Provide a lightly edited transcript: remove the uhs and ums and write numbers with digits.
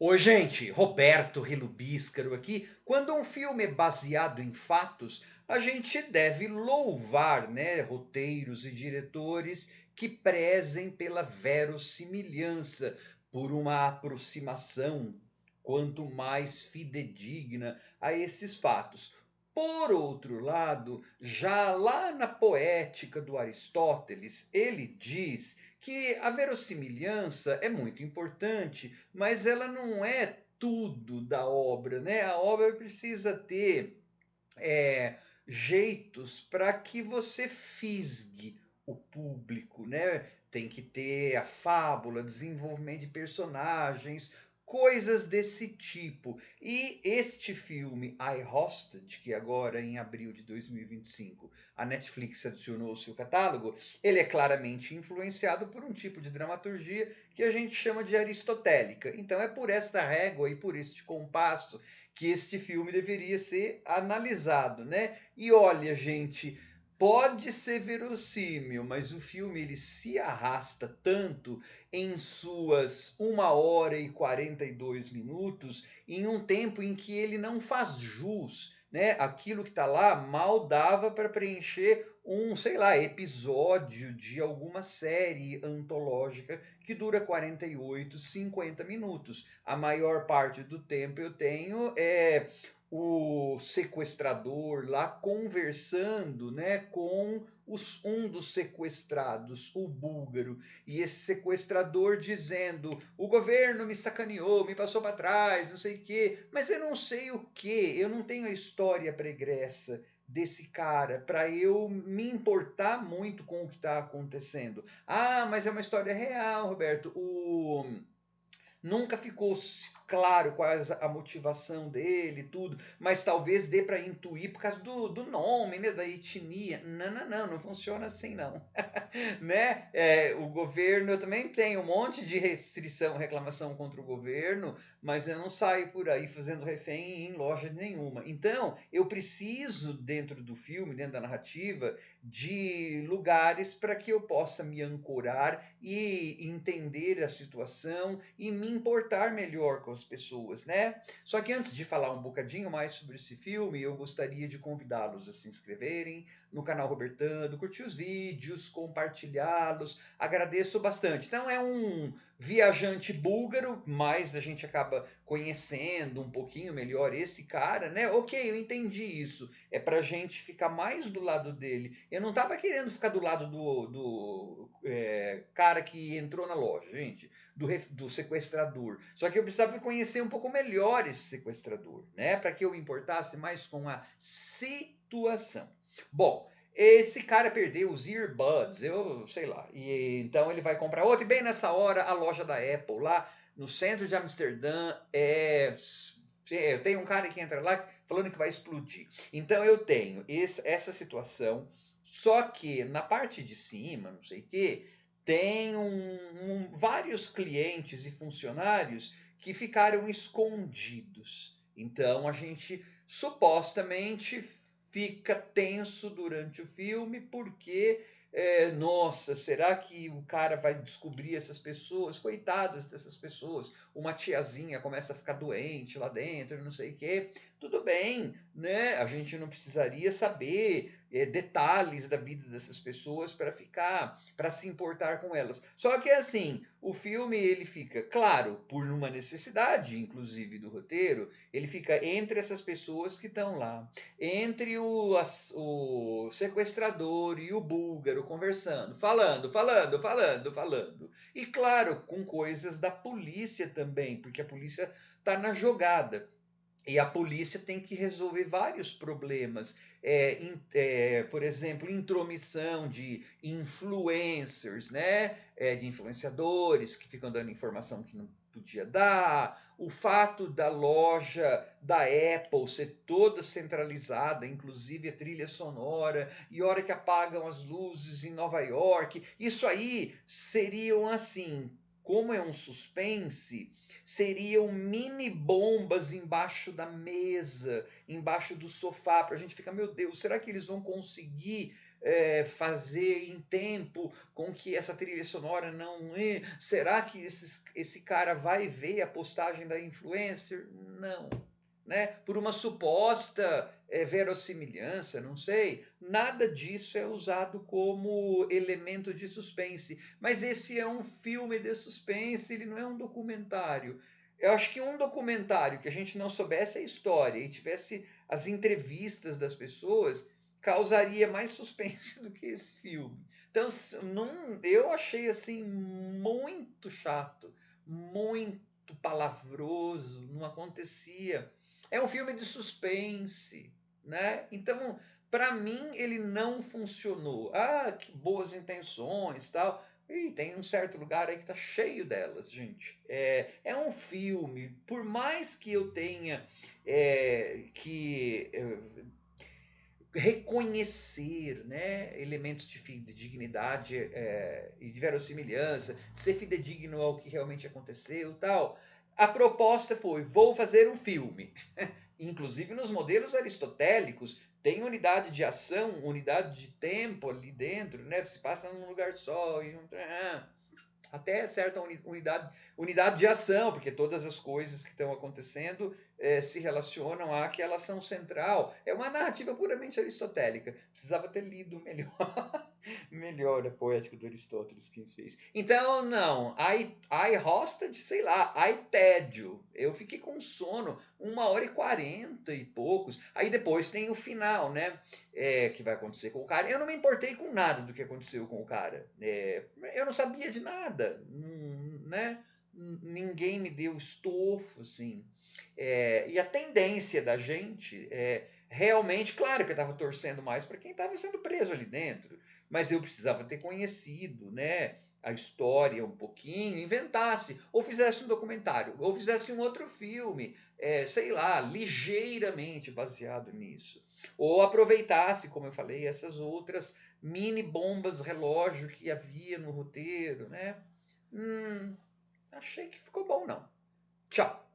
Oi, gente, Roberto Relubíscaro aqui. Quando um filme é baseado em fatos, a gente deve louvar, né, roteiros e diretores que prezem pela verossimilhança, por uma aproximação quanto mais fidedigna a esses fatos. Por outro lado, já lá na Poética do Aristóteles, ele diz que a verossimilhança é muito importante, mas ela não é tudo da obra, né? A obra precisa ter é, jeitos para que você fisgue o público, né? Tem que ter a fábula, desenvolvimento de personagens, coisas desse tipo. E este filme, I Hostage, que agora em abril de 2025 a Netflix adicionou ao seu catálogo, ele é claramente influenciado por um tipo de dramaturgia que a gente chama de aristotélica. Então é por esta régua e por este compasso que este filme deveria ser analisado, né? E olha, gente, pode ser verossímil, mas o filme ele se arrasta tanto em suas 1 hora e 42 minutos, em um tempo em que ele não faz jus, né? Aquilo que está lá mal dava para preencher um, sei lá, episódio de alguma série antológica que dura 48, 50 minutos. A maior parte do tempo eu tenho o sequestrador lá conversando, né, com um dos sequestrados, o búlgaro, e esse sequestrador dizendo: o governo me sacaneou, me passou para trás, não sei o quê, mas eu não sei o que, eu não tenho a história pregressa desse cara para eu me importar muito com o que está acontecendo. Ah, mas é uma história real, Roberto. Nunca ficou claro qual é a motivação dele, tudo, mas talvez dê para intuir por causa do nome, né, da etnia. Não, não, não, não funciona assim não. Né? O governo, eu também tenho um monte de restrição, reclamação contra o governo, mas eu não saio por aí fazendo refém em loja nenhuma. Então, eu preciso, dentro do filme, dentro da narrativa, de lugares para que eu possa me ancorar e entender a situação e me importar melhor com as pessoas, né? Só que antes de falar um bocadinho mais sobre esse filme, eu gostaria de convidá-los a se inscreverem no canal Robertando, curtir os vídeos, compartilhá-los. Agradeço bastante. Então é um viajante búlgaro, mas a gente acaba conhecendo um pouquinho melhor esse cara, né? Ok, eu entendi isso. É pra gente ficar mais do lado dele. Eu não tava querendo ficar do lado do cara que entrou na loja, gente, do sequestrador. Só que eu precisava conhecer um pouco melhor esse sequestrador, né? Para que eu me importasse mais com a situação. Bom, esse cara perdeu os earbuds, eu sei lá. E então ele vai comprar outro. E bem nessa hora, a loja da Apple, lá no centro de Amsterdã, tem um cara que entra lá falando que vai explodir. Então eu tenho essa situação, só que na parte de cima, não sei o que, tem vários clientes e funcionários que ficaram escondidos. Então a gente supostamente fica tenso durante o filme porque nossa, será que o cara vai descobrir essas pessoas? Coitadas dessas pessoas. Uma tiazinha começa a ficar doente lá dentro, não sei o quê. Tudo bem, né? A gente não precisaria saber detalhes da vida dessas pessoas para se importar com elas. Só que assim, o filme ele fica, claro, por uma necessidade, inclusive do roteiro, ele fica entre essas pessoas que estão lá, entre o sequestrador e o búlgaro conversando, falando. E claro, com coisas da polícia também, porque a polícia está na jogada. E a polícia tem que resolver vários problemas, por exemplo, intromissão de influencers, né? De influenciadores que ficam dando informação que não podia dar, o fato da loja da Apple ser toda centralizada, inclusive a trilha sonora, e a hora que apagam as luzes em Nova York, isso aí seriam assim, como é um suspense, seriam mini bombas embaixo da mesa, embaixo do sofá, para a gente ficar, meu Deus, será que eles vão conseguir fazer em tempo com que essa trilha sonora não... será que esse cara vai ver a postagem da influencer? Não. Né? Por uma suposta verossimilhança, não sei, nada disso é usado como elemento de suspense. Mas esse é um filme de suspense, ele não é um documentário. Eu acho que um documentário que a gente não soubesse a história e tivesse as entrevistas das pessoas, causaria mais suspense do que esse filme. Então, não, eu achei assim muito chato, muito palavroso, não acontecia. É um filme de suspense, né? Então, para mim, ele não funcionou. Ah, que boas intenções, tal. E tem um certo lugar aí que tá cheio delas, gente. É um filme, por mais que eu tenha que reconhecer, né, elementos de dignidade e de verossimilhança, ser fidedigno ao que realmente aconteceu, tal. A proposta foi: vou fazer um filme. Inclusive nos modelos aristotélicos tem unidade de ação, unidade de tempo ali dentro, né? Se passa num lugar só e até certa unidade de ação, porque todas as coisas que estão acontecendo se relacionam àquela ação central. É uma narrativa puramente aristotélica. Precisava ter lido melhor. Melhor a poética do Aristóteles quem fez. Então, não. Ai hostage, sei lá, ai tédio. Eu fiquei com sono, 1h40 e poucos. Aí depois tem o final, né? Que vai acontecer com o cara. Eu não me importei com nada do que aconteceu com o cara. Eu não sabia de nada, né? Ninguém me deu estofo, assim. E a tendência da gente realmente, claro que eu estava torcendo mais para quem estava sendo preso ali dentro, mas eu precisava ter conhecido, né? A história um pouquinho, inventasse, ou fizesse um documentário, ou fizesse um outro filme, sei lá, ligeiramente baseado nisso. Ou aproveitasse, como eu falei, essas outras mini bombas relógio que havia no roteiro, né? Achei que ficou bom, não. Tchau.